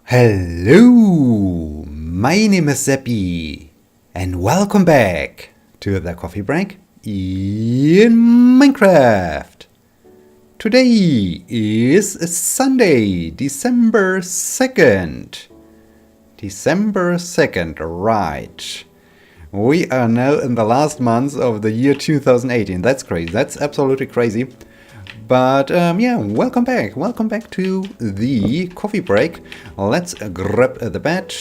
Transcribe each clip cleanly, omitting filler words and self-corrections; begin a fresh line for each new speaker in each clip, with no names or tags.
Hello, my name is Sebbi, and welcome back to the coffee break in Minecraft. Today is Sunday, December 2nd. December 2nd, right. We are now in the last month of the year 2018. That's crazy. That's absolutely crazy. But yeah, welcome back. Welcome back to the coffee break. Let's grab the bed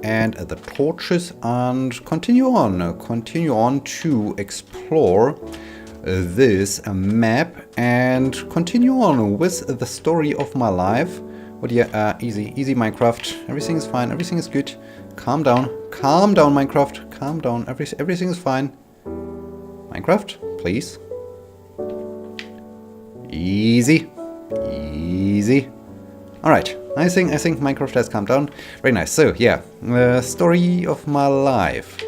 and the torches and continue on. Continue on to explore this map and continue on with the story of my life. But yeah, easy Minecraft. Everything is fine. Everything is good. Calm down. Calm down, Minecraft. Calm down. Everything is fine. Minecraft, please. Easy. Alright, I think Minecraft has calmed down. Very nice. So yeah, the story of my life.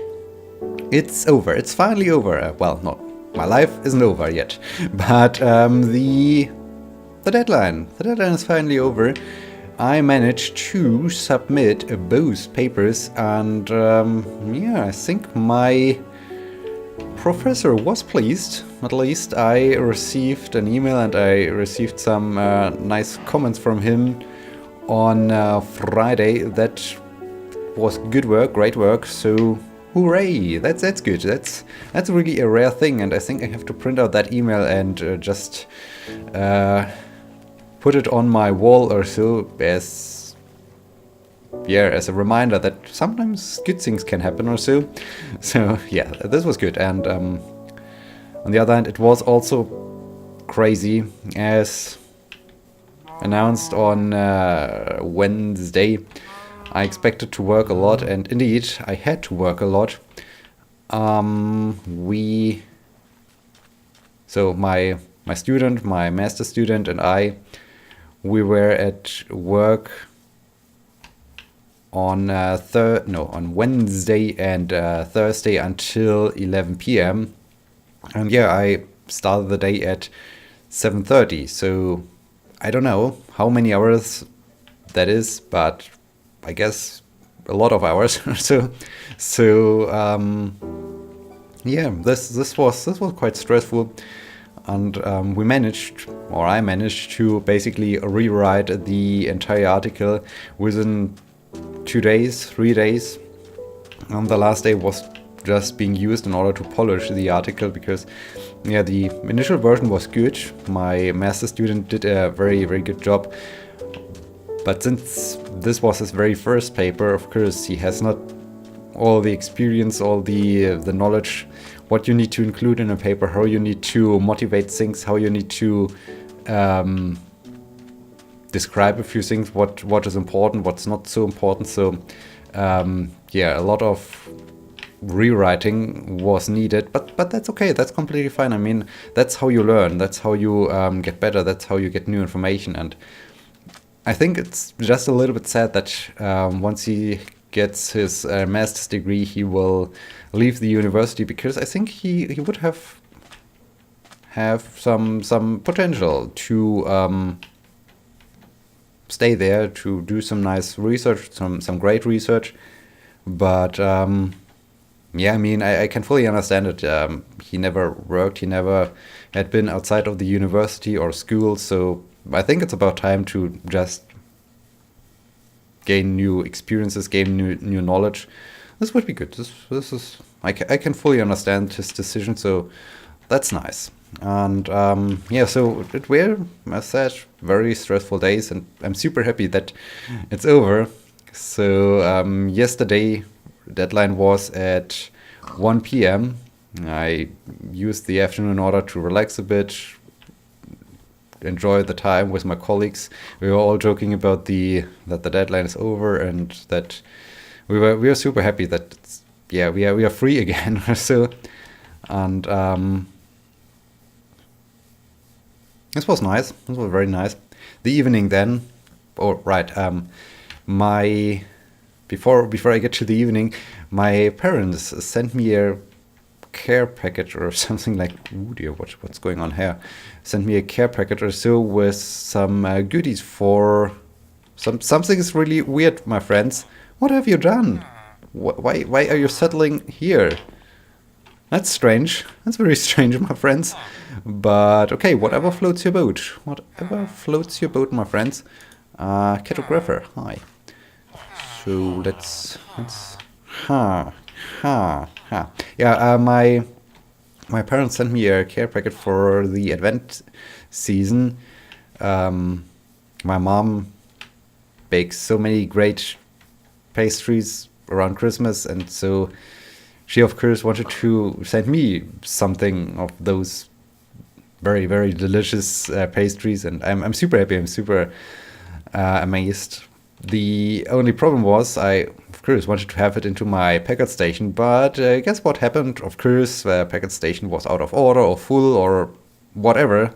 It's over. It's finally over. Well, not my life isn't over yet, but the deadline. The deadline is finally over. I managed to submit both papers, and yeah, I think my professor was pleased. At least I received an email and I received some nice comments from him on Friday. That was good work, great work. So hooray! That's good. That's really a rare thing, and I think I have to print out that email and just put it on my wall or so as a reminder that sometimes good things can happen or so. So yeah, this was good. And on the other hand, it was also crazy, as announced on Wednesday. I expected to work a lot, and indeed I had to work a lot. So my student, my master student, and we were at work on Wednesday and Thursday until 11 p.m. And yeah, I started the day at 7:30. So I don't know how many hours that is, but I guess a lot of hours. Yeah, this was quite stressful. And I managed to basically rewrite the entire article within 2 days, 3 days. And the last day was just being used in order to polish the article, because yeah, the initial version was good. My master student did a very, very good job. But since this was his very first paper, of course, he has not all the experience, all the knowledge, what you need to include in a paper, how you need to motivate things, how you need to describe a few things, what is important, what's not so important. So yeah, a lot of rewriting was needed, but that's okay. That's completely fine. I mean, that's how you learn. That's how you get better. That's how you get new information. And I think it's just a little bit sad that once he gets his master's degree, he will leave the university, because I think he would have some potential to stay there, to do some nice research, some great research. But yeah, I mean, I can fully understand it. He never worked, he never had been outside of the university or school, so I think it's about time to just gain new experiences, gain new knowledge. This would be good. This is I can fully understand his decision, so that's nice. And yeah, so it were, as said, very stressful days, and I'm super happy that it's over. So yesterday, deadline was at 1 p.m. I used the afternoon in order to relax a bit, enjoy the time with my colleagues. We were all joking about that the deadline is over, and that we were super happy that we are free again. So, and this was nice. This was very nice. The evening then, my before I get to the evening, my parents sent me a care package or something like, oh dear, what's going on here? Sent me a care package or so with some goodies for Something is really weird, my friends. What have you done? Why are you settling here? That's strange. That's very strange, my friends. But okay, whatever floats your boat. Whatever floats your boat, my friends. Cartographer, hi. So let's ha ha. Yeah, my parents sent me a care packet for the Advent season. My mom bakes so many great pastries around Christmas, and so she of course wanted to send me something of those very very delicious pastries, and I'm super happy. I'm super amazed. The only problem was I of course wanted to have it into my packet station, but guess what happened? Of course, the packet station was out of order or full or whatever.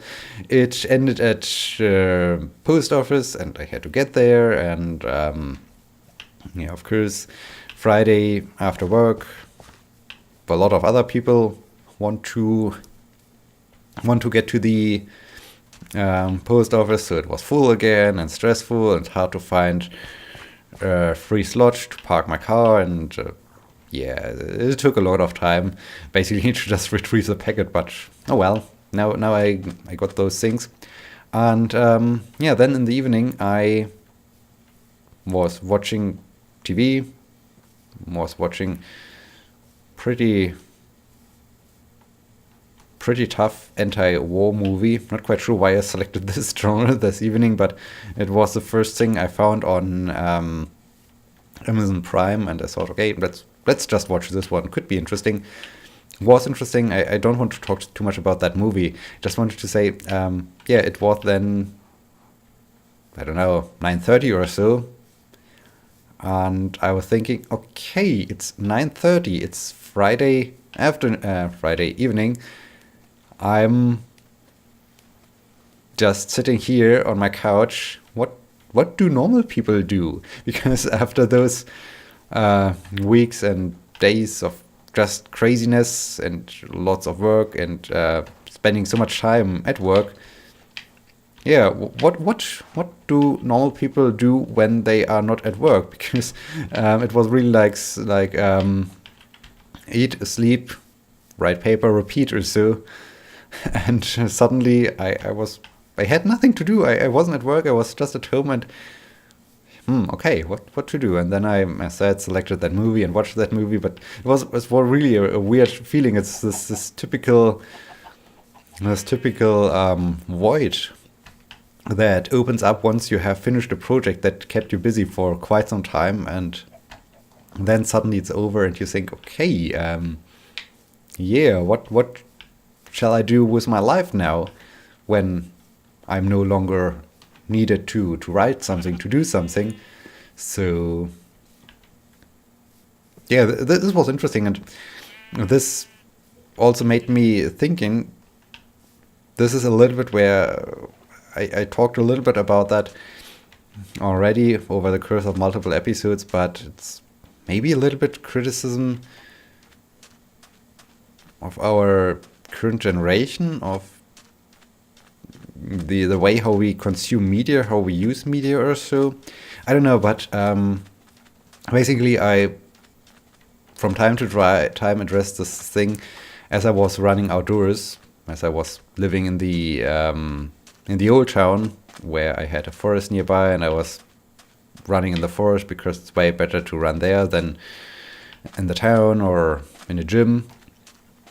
It ended at post office, and I had to get there. And yeah, of course, Friday after work, a lot of other people want to get to the post office, so it was full again and stressful and hard to find a free slot to park my car, and yeah, it took a lot of time basically to just retrieve the packet. But oh well, now I got those things. And yeah, then in the evening I was watching TV, was watching pretty tough anti-war movie. Not quite sure why I selected this genre this evening, but it was the first thing I found on Amazon Prime, and I thought, okay, let's just watch this one. Could be interesting. Was interesting. I don't want to talk too much about that movie. Just wanted to say, yeah, it was then, I don't know, 9:30 or so, and I was thinking, okay, it's 9:30. It's Friday Friday evening. I'm just sitting here on my couch. What do normal people do? Because after those weeks and days of just craziness and lots of work and spending so much time at work, yeah, what do normal people do when they are not at work? Because it was really like eat, sleep, write paper, repeat or so. And suddenly I had nothing to do. I wasn't at work. I was just at home, and okay, what to do? And then I said, selected that movie and watched that movie. But it was really a weird feeling. It's this typical void that opens up once you have finished a project that kept you busy for quite some time, and then suddenly it's over, and you think, okay, yeah, what shall I do with my life now, when I'm no longer needed to write something, to do something? So yeah, this was interesting, and this also made me thinking. This is a little bit where I talked a little bit about that already over the course of multiple episodes, but it's maybe a little bit criticism of our current generation, of the way how we consume media, how we use media or so. I don't know, but basically I from time to time addressed this thing as I was running outdoors, as I was living in the old town where I had a forest nearby, and I was running in the forest because it's way better to run there than in the town or in a gym.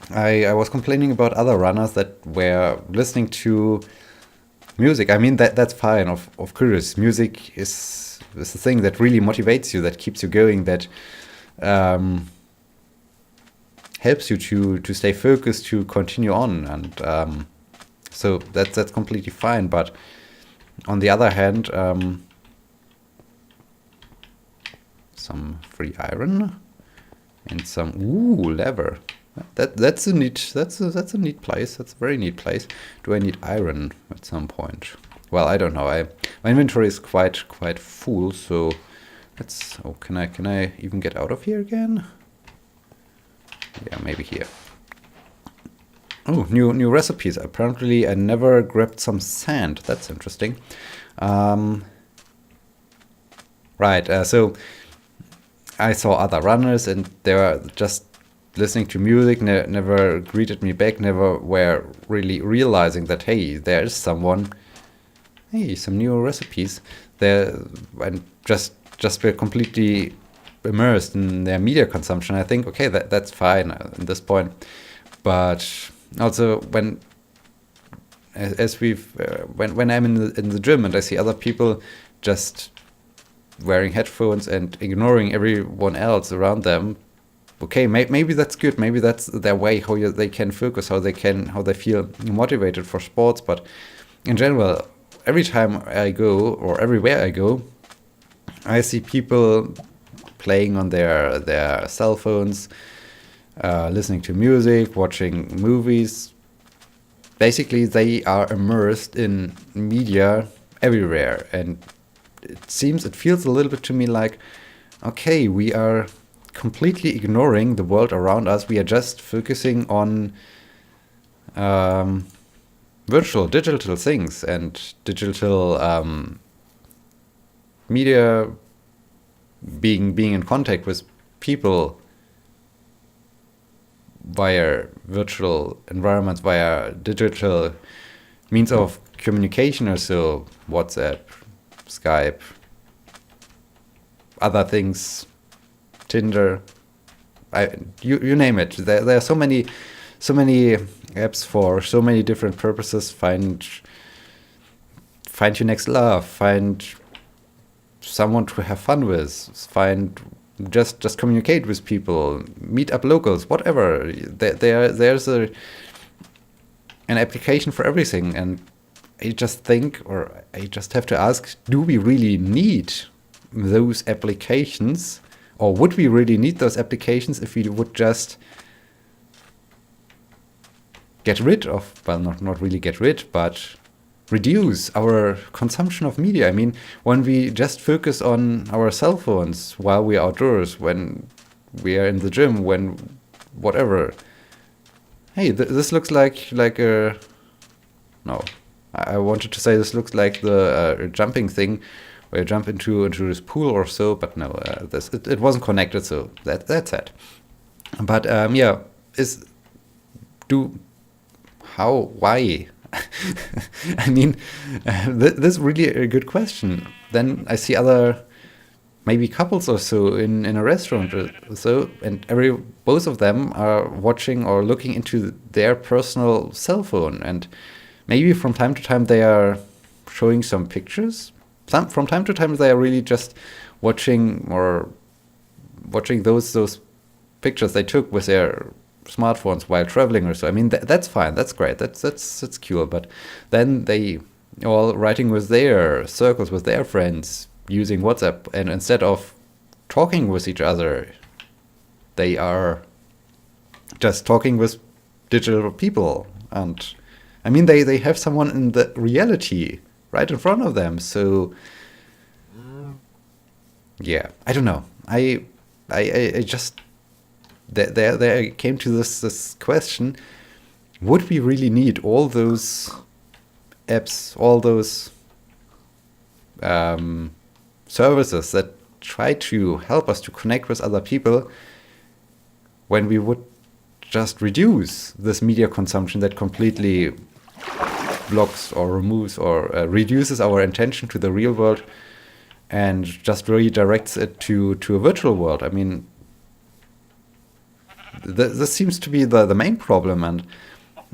I was complaining about other runners that were listening to music. I mean, that's fine, of course. Music is the thing that really motivates you, that keeps you going, that helps you to stay focused, to continue on, and so that's completely fine. But on the other hand, some free iron and some leather. That's a neat place. That's a very neat place. Do I need iron at some point? Well, I don't know. My inventory is quite full, so let's. Oh, can I even get out of here again? Yeah, maybe here. Oh, new recipes. Apparently, I never grabbed some sand. That's interesting. Right. So I saw other runners, and they were just listening to music, never greeted me back, never were really realizing that, hey, there is someone, hey, some new recipes there, and just were completely immersed in their media consumption. I think, okay, that's fine at this point. But also when I'm in the gym and I see other people just wearing headphones and ignoring everyone else around them, okay, maybe that's good. Maybe that's their way how they can focus, how they feel motivated for sports. But in general, every time I go or everywhere I go, I see people playing on their cell phones, listening to music, watching movies. Basically, they are immersed in media everywhere, and it feels a little bit to me like, okay, we are completely ignoring the world around us. We are just focusing on digital things and digital media, being in contact with people via virtual environments, via digital means of communication, or so, WhatsApp, Skype, other things, Tinder, you name it. There are so many apps for so many different purposes. Find your next love. Find someone to have fun with. Find just communicate with people. Meet up locals. Whatever. There's an application for everything, and I just think, or I just have to ask: do we really need those applications? Or would we really need those applications if we would just get rid of, well, not really get rid, but reduce our consumption of media? I mean, when we just focus on our cell phones while we're outdoors, when we are in the gym, when whatever. Hey, this looks like a... No, I wanted to say this looks like the jumping thing, where you jump into this pool or so, but no, it wasn't connected, so that's it. But why? I mean, this is really a good question. Then I see other, maybe couples or so in a restaurant or so, and both of them are watching or looking into their personal cell phone, and maybe from time to time they are showing some pictures. From time to time, they are really just watching those pictures they took with their smartphones while traveling or so. I mean, that's fine. That's great. That's cool. But then they all writing with their circles, with their friends, using WhatsApp, and instead of talking with each other, they are just talking with digital people. And I mean, they have someone in the reality right in front of them. So yeah, I don't know. I just there I came to this question: would we really need all those apps, all those services that try to help us to connect with other people, when we would just reduce this media consumption that completely blocks or removes or reduces our attention to the real world and just redirects it to a virtual world? I mean, this seems to be the main problem, and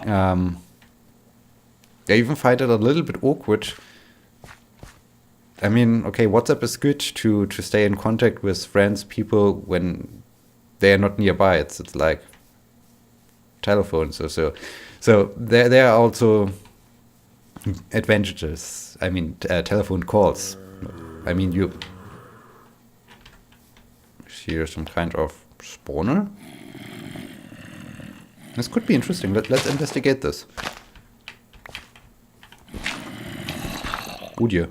I even find it a little bit awkward. I mean, okay, WhatsApp is good to stay in contact with friends, people when they are not nearby. It's like telephones or so. So there are also advantages. I mean, telephone calls. I mean, you hear some kind of spawner. This could be interesting. Let's investigate this. Oh dear.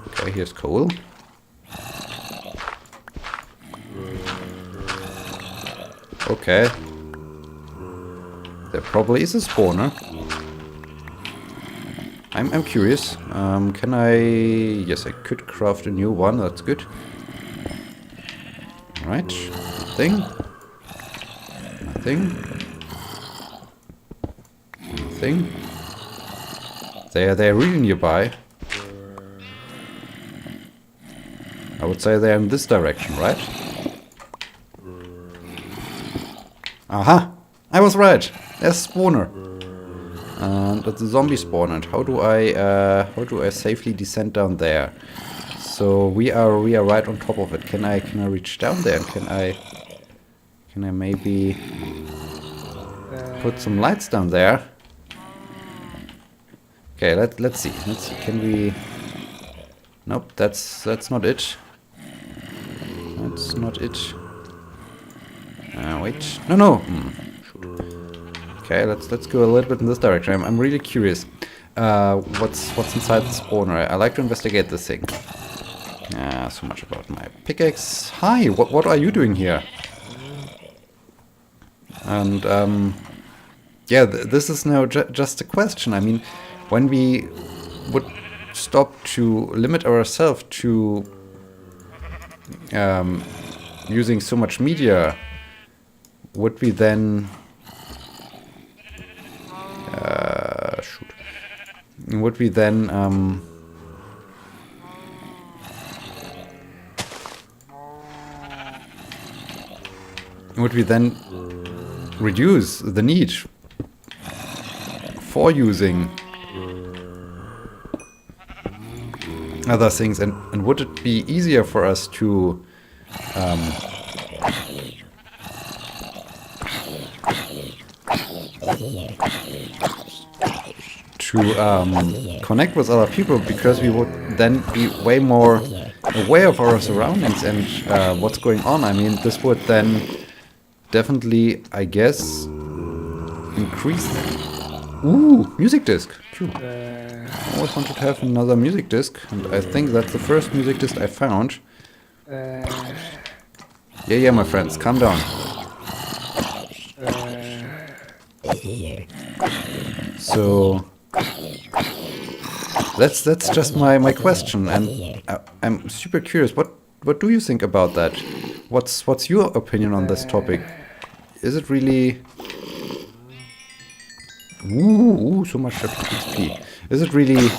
Okay, here's coal. Okay. There probably is a spawner. I'm curious. Can I... Yes, I could craft a new one. That's good. Alright. Nothing. Nothing. Nothing. They're really nearby. I would say they're in this direction, right? Aha! I was right! There's a spawner. And it's a zombie spawn. And how do I safely descend down there? So we are right on top of it. Can I reach down there? And can I maybe put some lights down there? Okay, let's see. Can we? Nope, that's not it. That's not it. Wait. No. Shoot. Okay, let's go a little bit in this direction. I'm really curious. What's inside the spawner? I like to investigate this thing. So much about my pickaxe. Hi, what are you doing here? And yeah, this is now just a question. I mean, when we would stop to limit ourselves to using so much media, would we then would we then reduce the need for using other things, and would it be easier for us to connect with other people, because we would then be way more aware of our surroundings and what's going on? I mean, this would then definitely, I guess, increase. Ooh, music disc. Cool. I always wanted to have another music disc, and I think that's the first music disc I found. Yeah, my friends, calm down. So that's just my question, and I'm super curious. What do you think about that? What's your opinion on this topic? Is it really? Ooh, so much XP. Is it really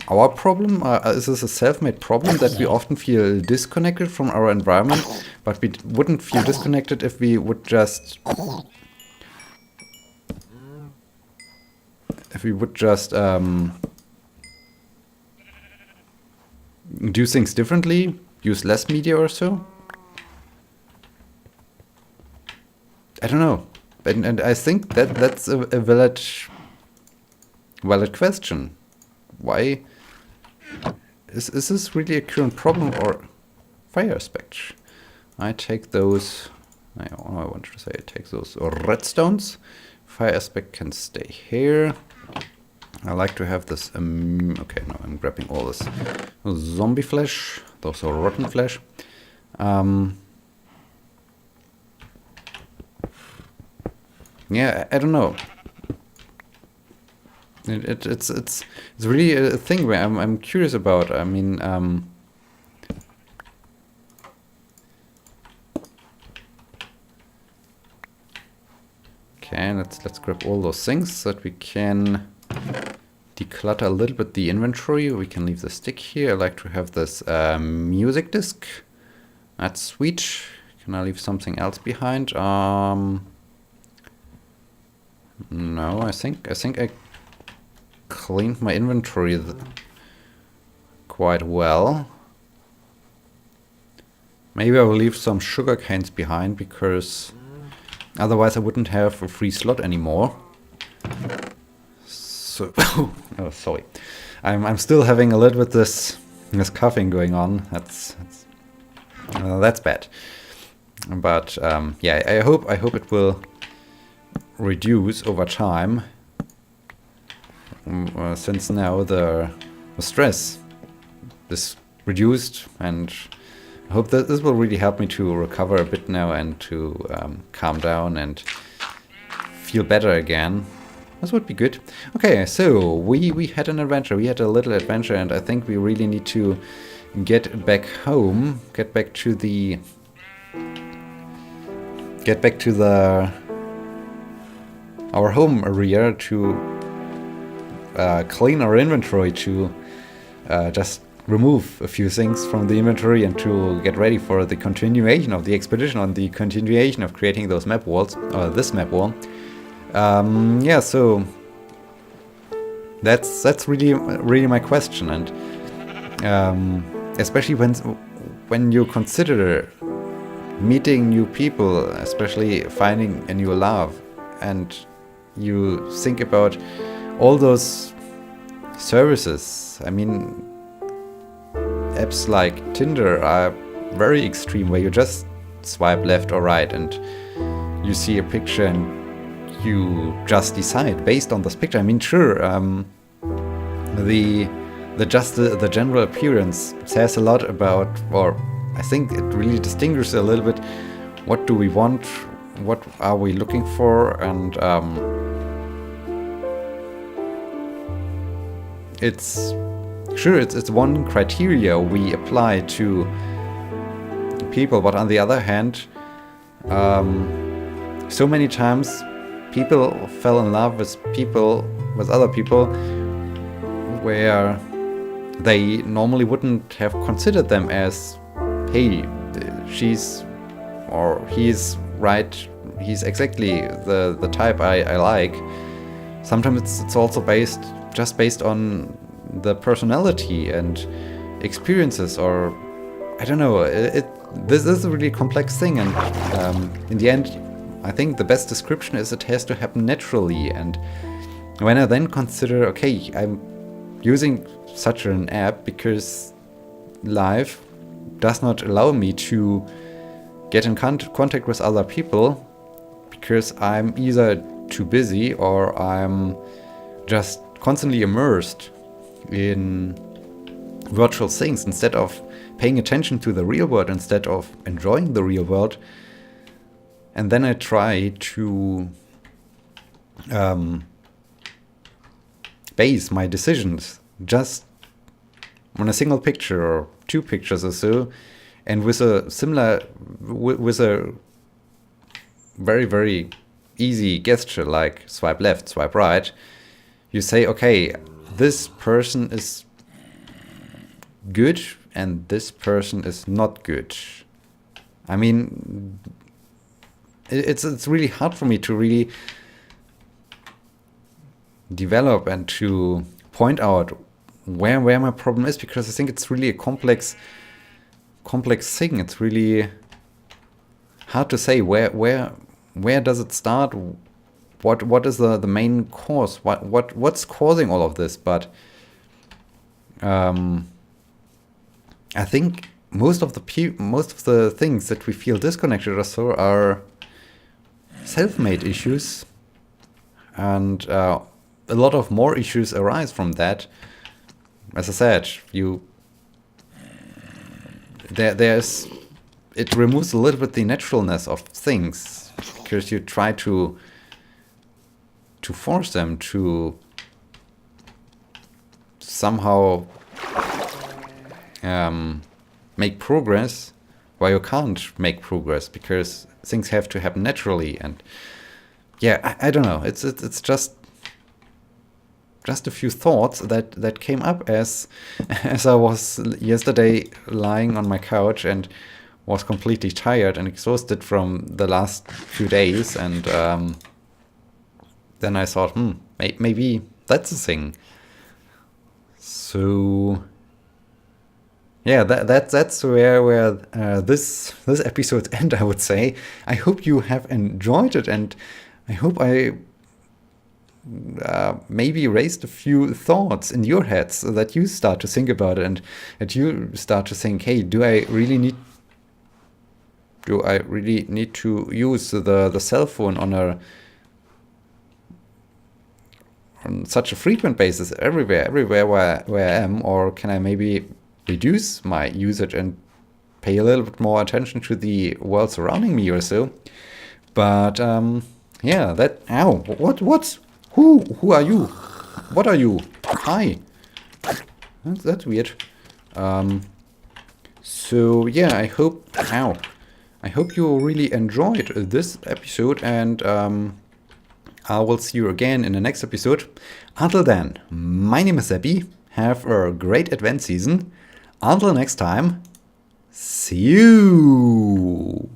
our problem? Is this a self-made problem that we often feel disconnected from our environment, but we wouldn't feel disconnected if we would just do things differently, use less media or so? I don't know, and I think that's a valid question. Why is this really a current problem, or fire aspect? I take those. I wanted to say I take those redstones. Fire aspect can stay here. I like to have this. Okay, now I'm grabbing all this zombie flesh. Those are rotten flesh. Yeah, I don't know. It's really a thing where I'm curious about. I mean, okay, let's grab all those things so that we can declutter a little bit the inventory. We can leave the stick here. I like to have this music disc. That's sweet. Can I leave something else behind? No, I think I cleaned my inventory quite well. Maybe I will leave some sugar canes behind, because otherwise I wouldn't have a free slot anymore. So, oh, sorry. I'm still having a little bit this coughing going on. That's bad. But yeah, I hope it will reduce over time. Since now the stress is reduced, and I hope that this will really help me to recover a bit now and to calm down and feel better again. This would be good. Okay, so we had an adventure. We had a little adventure, and I think we really need to get back home, get back to the our home area to clean our inventory, to just remove a few things from the inventory, and to get ready for the continuation of the expedition, on the continuation of creating those map walls, or this map wall. Yeah, so that's really my question, and especially when you consider meeting new people, especially finding a new love, and you think about all those services. I mean, apps like Tinder are very extreme, where you just swipe left or right and you see a picture and you just decide based on this picture. I mean, sure, the general appearance says a lot about, or I think it really distinguishes a little bit, what do we want, what are we looking for, and it's one criteria we apply to people, but on the other hand, so many times people fell in love with other people where they normally wouldn't have considered them as, hey, she's or he's right, he's exactly the type I like. Sometimes it's also based on the personality and experiences, or I don't know. This is a really complex thing, and in the end, I think the best description is it has to happen naturally. And when I then consider, okay, I'm using such an app because life does not allow me to get in contact with other people, because I'm either too busy or I'm just constantly immersed in virtual things instead of paying attention to the real world, instead of enjoying the real world. And then I try to base my decisions just on a single picture or two pictures or so, and with a very, very easy gesture like swipe left, swipe right, you say, okay, this person is good and this person is not good. I mean, it's really hard for me to really develop and to point out where my problem is, because I think it's really a complex thing. It's really hard to say where does it start, what is the main cause, what's causing all of this. But I think most of the things that we feel disconnected or so are self-made issues, and a lot of more issues arise from that. As I said, it removes a little bit the naturalness of things, because you try to force them to somehow make progress, while you can't make progress because things have to happen naturally. And yeah, I don't know. It's just a few thoughts that came up as I was yesterday lying on my couch and was completely tired and exhausted from the last few days, and then I thought, maybe that's the thing. So yeah, that's where this episode's end, I would say. I hope you have enjoyed it, and I hope I maybe raised a few thoughts in your heads so that you start to think about it, and that you start to think, hey, do I really need to use the cell phone on such a frequent basis everywhere where I am, or can I maybe reduce my usage and pay a little bit more attention to the world surrounding me or so? But yeah, Who are you? What are you? Hi. That's weird. So yeah, I hope you really enjoyed this episode, and I will see you again in the next episode. Until then, my name is Sebbi. Have a great Advent season. Until next time, see you.